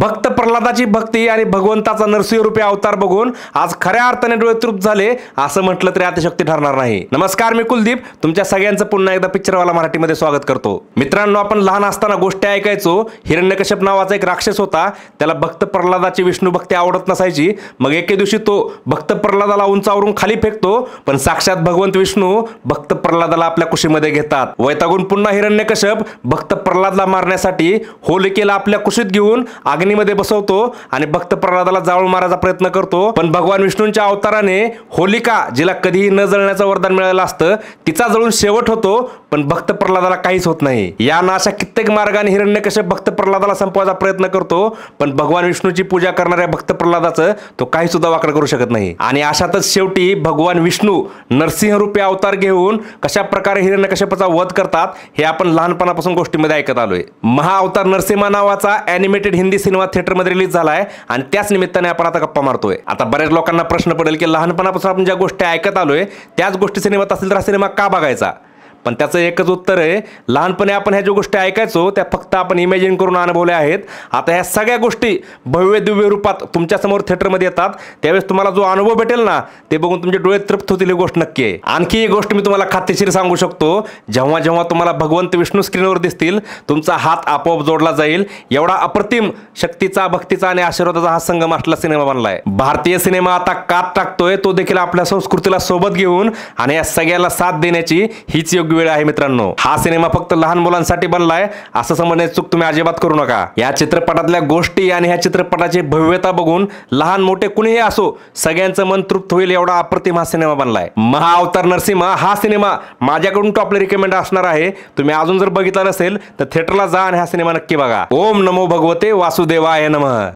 भक्त प्रल्हादाची भक्ती आणि भगवंताचा नरसिंह रूपी अवतार बघून आज खऱ्या अर्थाने डोळे तृप्त झाले असं म्हटलं तरी अतिशक्ती ठरणार नाही। नमस्कार, मी कुलदीप तुमच्या सगळ्यांचं पुन्हा एकदा पिक्चरवाला मराठीमध्ये स्वागत करतो। मित्रांनो, आपण लहान असताना गोष्टी ऐकायचो, हिरण्यकश्यप नावाचा एक राक्षस होता, त्याला भक्त प्रल्हादाची विष्णू भक्ती आवडत नसायची। मग एके दिवशी तो भक्त प्रल्हादाला उंचावरून खाली फेकतो, पण साक्षात भगवंत विष्णू भक्त प्रल्हादाला आपल्या कुशीमध्ये घेतात। वैतागून पुन्हा हिरण्यकश्यप भक्त प्रल्हादला मारण्यासाठी होलिकेला आपल्या कुशीत घेऊन अग्नीमध्ये बसवतो आणि भक्त प्रल्हादाला जाळून मारायचा प्रयत्न करतो। पण भगवान विष्णूंच्या अवताराने होलिका, जिला कधीही न जळण्याचं वरदान मिळालं असतं, तिचा जळून शेवट होतो, पण भक्त प्रल्हादाला काहीच होत नाही। या अशा कित्येक मार्गाने हिरण्यकश्यप भक्त प्रल्हादाला संपवायचा प्रयत्न करतो, पण भगवान विष्णूची पूजा करणाऱ्या भक्त प्रल्हादाचं तो काही सुद्धा वाकड करू शकत नाही। आणि अशातच शेवटी भगवान विष्णू नरसिंह रूपी अवतार घेऊन कशा प्रकारे हिरण्यकश्यपाचा वध करतात हे आपण लहानपणापासून गोष्टीमध्ये ऐकत आलोय। महाअवतार नरसिंह नावाचा ॲनिमेटेड हिंदी सिनेमा थिएटरमध्ये रिलीज झालाय आणि त्याच निमित्ताने आपण आता गप्पा मारतोय। आता बऱ्याच लोकांना प्रश्न पडेल की लहानपणापासून आपण ज्या गोष्टी ऐकत आलोय त्याच गोष्टी सिनेमात असतील तर हा सिनेमा का बघायचा? पण त्याचं एकच उत्तर आहे, लहानपणी आपण ह्या ज्या गोष्टी ऐकायचो त्या फक्त आपण इमॅजिन करून अनुभवल्या आहेत। आता ह्या सगळ्या गोष्टी भव्य दिव्य रूपात तुमच्या समोर थिएटरमध्ये येतात, त्यावेळेस तुम्हाला जो अनुभव भेटेल ना ते बघून तुमचे डोळे तृप्त होतील ही गोष्ट नक्की आहे। आणखी एक गोष्ट मी तुम्हाला खात्रीशीर सांगू शकतो, जेव्हा जेव्हा तुम्हाला भगवंत विष्णू स्क्रीनवर दिसतील तुमचा हात आपोआप जोडला जाईल। एवढा अप्रतिम शक्तीचा, भक्तीचा आणि आशीर्वादाचा हा संगम असलेला सिनेमा बनलाय। भारतीय सिनेमा आता कात टाकतोय तो देखील आपल्या संस्कृतीला सोबत घेऊन, आणि या सगळ्याला साथ देण्याची हीच योग्य वेळ आहे। मित्रांनो, हा सिनेमा फक्त लहान मुलांसाठी बनलाय असं समजण्याची चूक तुम्ही अजिबात करू नका। या चित्रपटातल्या गोष्टी आणि ह्या चित्रपटाची भव्यता बघून लहान मोठे कुणीही असो सगळ्यांचं मन तृप्त होईल एवढा अप्रतिम हा सिनेमा बनलाय। महाअवतार नरसिंह हा सिनेमा माझ्याकडून टॉपला रिकमेंड असणार आहे। तुम्ही अजून जर बघितला नसेल तर थिएटरला जा आणि हा सिनेमा नक्की बघा। ओम नमो भगवते वासुदेवाय नमः।